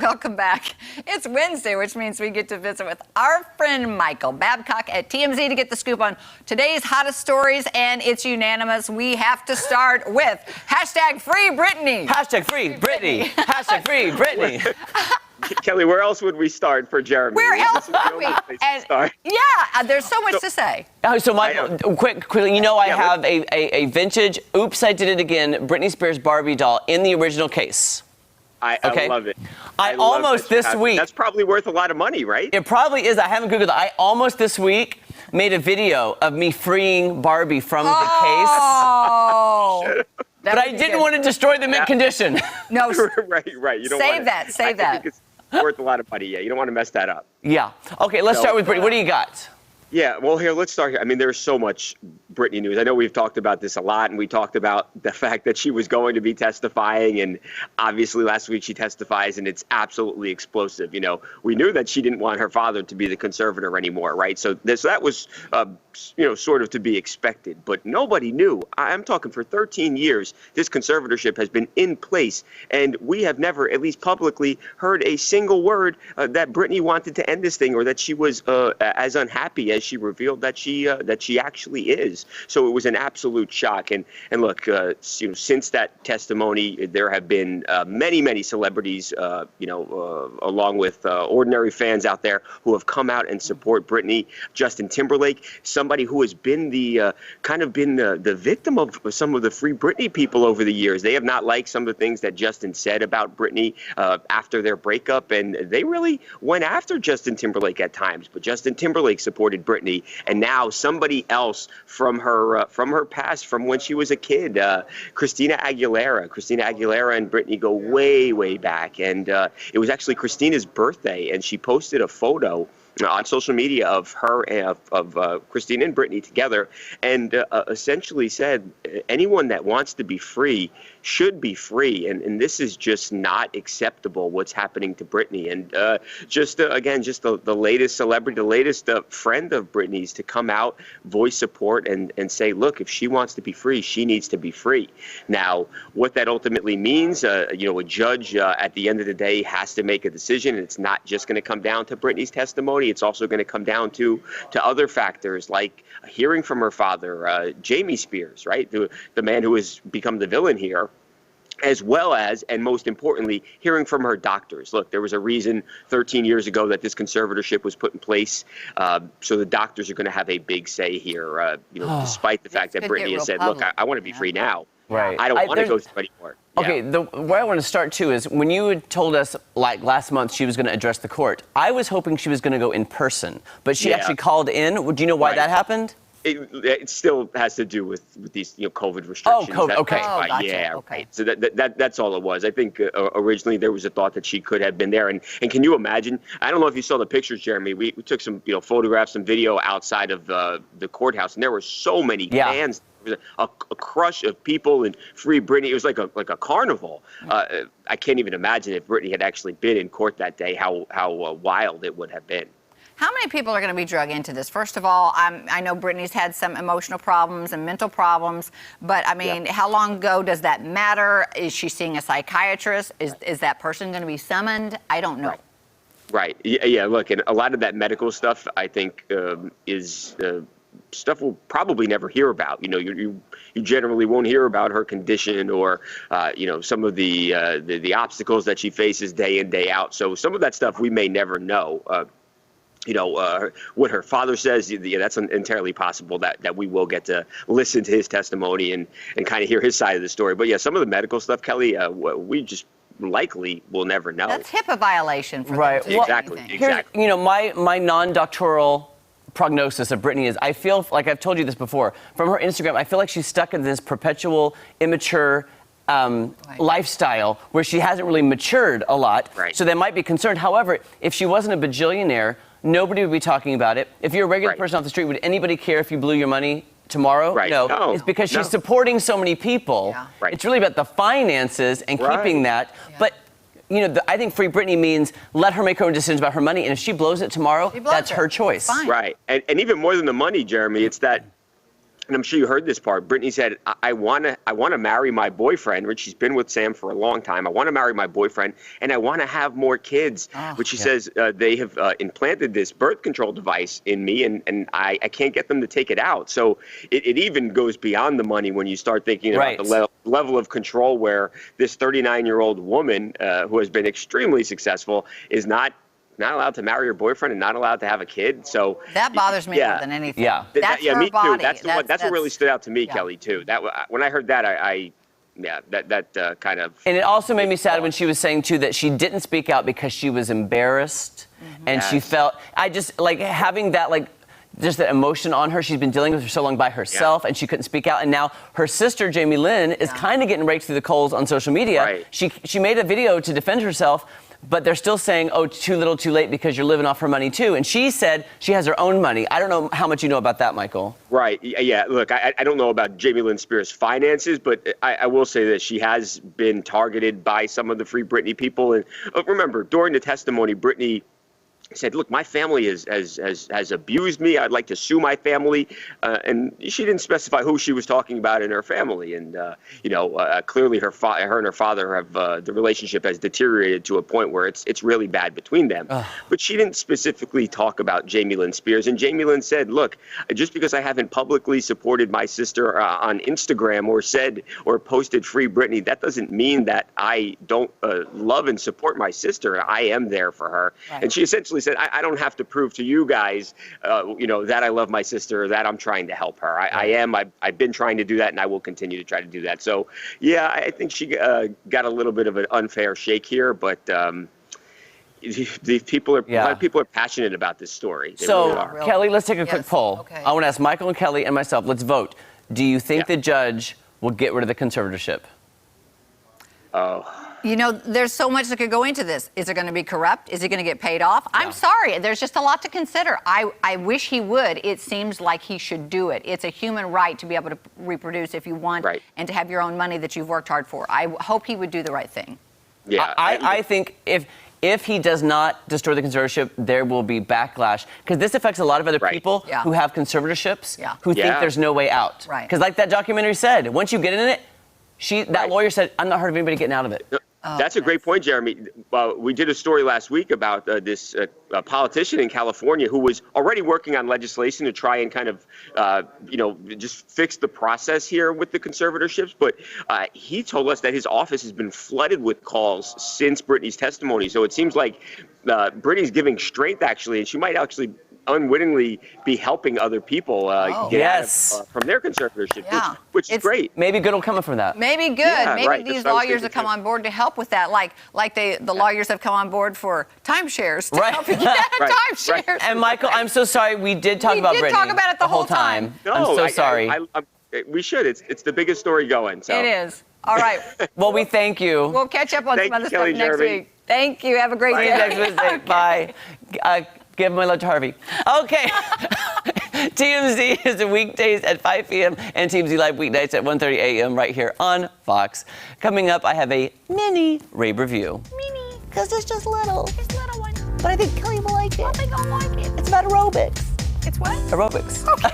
Welcome back. It's Wednesday, which means we get to visit with our friend Michael Babcock at TMZ to get the scoop on today's hottest stories, and it's unanimous. We have to start with hashtag Free Britney. Hashtag Free Britney. Hashtag Free Britney. Kelly, where else would we start for Jeremy? Where else would we? There's so much to say. Oh, so Michael, quickly, I have a vintage, oops, I did it again, Britney Spears Barbie doll in the original case. I love it. I almost this week. That's probably worth a lot of money, right? It probably is. I haven't Googled it. I almost this week made a video of me freeing Barbie from the case. Oh. But I didn't want to destroy the mint condition. No. right. You don't Save that. I think it's worth a lot of money. Yeah, you don't want to mess that up. Yeah. Okay, let's start with Britney. What do you got? Yeah, well, here, let's start here. I mean, there's so much Britney news. I know we've talked about this a lot, and we talked about the fact that she was going to be testifying, and obviously last week she testifies, and it's absolutely explosive. We knew that she didn't want her father to be the conservator anymore, right? So that was, sort of to be expected, but nobody knew. I'm talking for 13 years, this conservatorship has been in place, and we have never, at least publicly, heard a single word that Britney wanted to end this thing, or that she was as unhappy as she revealed that she actually is. So it was an absolute shock. And look, since that testimony, there have been many celebrities, along with ordinary fans out there who have come out and support Britney. Justin Timberlake, somebody who has been the victim of some of the Free Britney people over the years. They have not liked some of the things that Justin said about Britney after their breakup, and they really went after Justin Timberlake at times. But Justin Timberlake supported Britney, and now somebody else from her past, from when she was a kid, Christina Aguilera and Britney go way back, and it was actually Christina's birthday, and she posted a photo on social media of her and of Christina and Britney together, and essentially said anyone that wants to be free should be free, and this is just not acceptable what's happening to Britney. And the latest celebrity, the latest friend of Britney's to come out, voice support, and say, look, if she wants to be free, she needs to be free. Now, what that ultimately means, a judge at the end of the day has to make a decision, and it's not just going to come down to Britney's testimony. It's also going to come down to other factors like hearing from her father, Jamie Spears, right, the man who has become the villain here, as well as, and most importantly, hearing from her doctors. Look, there was a reason 13 years ago that this conservatorship was put in place. So the doctors are going to have a big say here, despite the fact that Britney has said, look, I want to be free now. Right. I don't want to go through anymore. Okay, where I want to start, too, is when you had told us, like, last month she was going to address the court, I was hoping she was going to go in person, but she actually called in. Do you know why that happened? It still has to do with these COVID restrictions. Oh, COVID. Okay. Gotcha. Yeah. Okay. Right. So that's all it was. I think originally there was a thought that she could have been there. And can you imagine? I don't know if you saw the pictures, Jeremy. We took some photographs, some video outside of the courthouse, and there were so many fans. There was a crush of people and Free Britney. It was like a carnival. I can't even imagine if Britney had actually been in court that day, how wild it would have been. How many people are going to be drug into this? First of all, I know Britney's had some emotional problems and mental problems, but I mean, how long ago does that matter? Is she seeing a psychiatrist? Is that person going to be summoned? I don't know. Right. Yeah. Look, and a lot of that medical stuff, I think, is stuff we'll probably never hear about. You generally won't hear about her condition or some of the obstacles that she faces day in, day out. So some of that stuff we may never know. What her father says, that's entirely possible that we will get to listen to his testimony and kind of hear his side of the story. But yeah, some of the medical stuff, Kelly, we just likely will never know. That's HIPAA violation for right. them to Exactly. do anything. Exactly. My non-doctoral prognosis of Britney is I feel like I've told you this before. From her Instagram, I feel like she's stuck in this perpetual immature lifestyle where she hasn't really matured a lot. Right. So they might be concerned. However, if she wasn't a bajillionaire, nobody would be talking about it. If you're a regular person off the street, would anybody care if you blew your money tomorrow? Right. No. It's because she's supporting so many people. Yeah. Right. It's really about the finances and keeping that. Yeah. But I think Free Britney means let her make her own decisions about her money, and if she blows it tomorrow, that's her choice. Fine. Right. And even more than the money, Jeremy, it's that and I'm sure you heard this part. Brittany said, I want to marry my boyfriend, which she's been with Sam for a long time. I want to marry my boyfriend, and I want to have more kids, which she says they have implanted this birth control device in me, and I can't get them to take it out. So it even goes beyond the money when you start thinking about the level of control where this 39-year-old woman who has been extremely successful is not allowed to marry her boyfriend and not allowed to have a kid. So that bothers me more than anything. Yeah. That's her me body. too. That's what really stood out to me, Kelly, too. When I heard that, that kind of. And it also made me sad when she was saying, too, that she didn't speak out because she was embarrassed. And she felt, I just, like, having that, like, just the emotion on her. She's been dealing with for so long by herself, and she couldn't speak out. And now her sister, Jamie Lynn, is kind of getting raked through the coals on social media. Right. She made a video to defend herself, but they're still saying, oh, too little, too late, because you're living off her money, too. And she said she has her own money. I don't know how much you know about that, Michael. Right. Yeah. Look, I don't know about Jamie Lynn Spears' finances, but I will say that she has been targeted by some of the Free Britney people. And remember, during the testimony, Britney said, look, my family has abused me. I'd like to sue my family. And she didn't specify who she was talking about in her family. And, clearly her and her father have the relationship has deteriorated to a point where it's really bad between them. But she didn't specifically talk about Jamie Lynn Spears. And Jamie Lynn said, look, just because I haven't publicly supported my sister on Instagram or said or posted Free Britney, that doesn't mean that I don't love and support my sister. I am there for her. Right. And she essentially said, I don't have to prove to you guys, that I love my sister, or that I'm trying to help her. I've been trying to do that, and I will continue to try to do that. So, yeah, I think she got a little bit of an unfair shake here, but these people a lot of people are passionate about this story. They really are. Kelly, let's take a quick poll. Okay. I want to ask Michael and Kelly and myself, let's vote. Do you think the judge will get rid of the conservatorship? Oh. There's so much that could go into this. Is it going to be corrupt? Is he going to get paid off? I'm sorry. There's just a lot to consider. I wish he would. It seems like he should do it. It's a human right to be able to reproduce if you want and to have your own money that you've worked hard for. I hope he would do the right thing. Yeah. I think if he does not destroy the conservatorship, there will be backlash. Because this affects a lot of other people who have conservatorships who think there's no way out. Right. Because like that documentary said, once you get in it, that lawyer said, I'm not heard of anybody getting out of it. That's a great point, Jeremy. We did a story last week about this politician in California who was already working on legislation to try and kind of, just fix the process here with the conservatorships. But he told us that his office has been flooded with calls since Britney's testimony. So it seems like Britney's giving strength, actually, and she might actually unwittingly be helping other people get out of, from their conservatorship, which is great. Maybe good will come from that. Maybe good. Maybe these lawyers have come on board to help with that, like the lawyers have come on board for timeshares to help you get out of timeshares. And Michael, I'm so sorry. We did talk about Britney. We did talk about it the whole time. No, I'm so sorry. We should. It's the biggest story going. So. It is. All right. Well, we thank you. We'll catch up on some other stuff next Jeremy. week. Thank you. Have a great day. Next Wednesday. Bye. Give my love to Harvey. Okay. TMZ is weekdays at 5 p.m. and TMZ Live weeknights at 1:30 a.m. right here on Fox. Coming up, I have a mini rave review. Mini, because it's just little. It's little one. But I think Kelly will like it. I think I'll like it. It's about aerobics. It's what? Aerobics. Okay.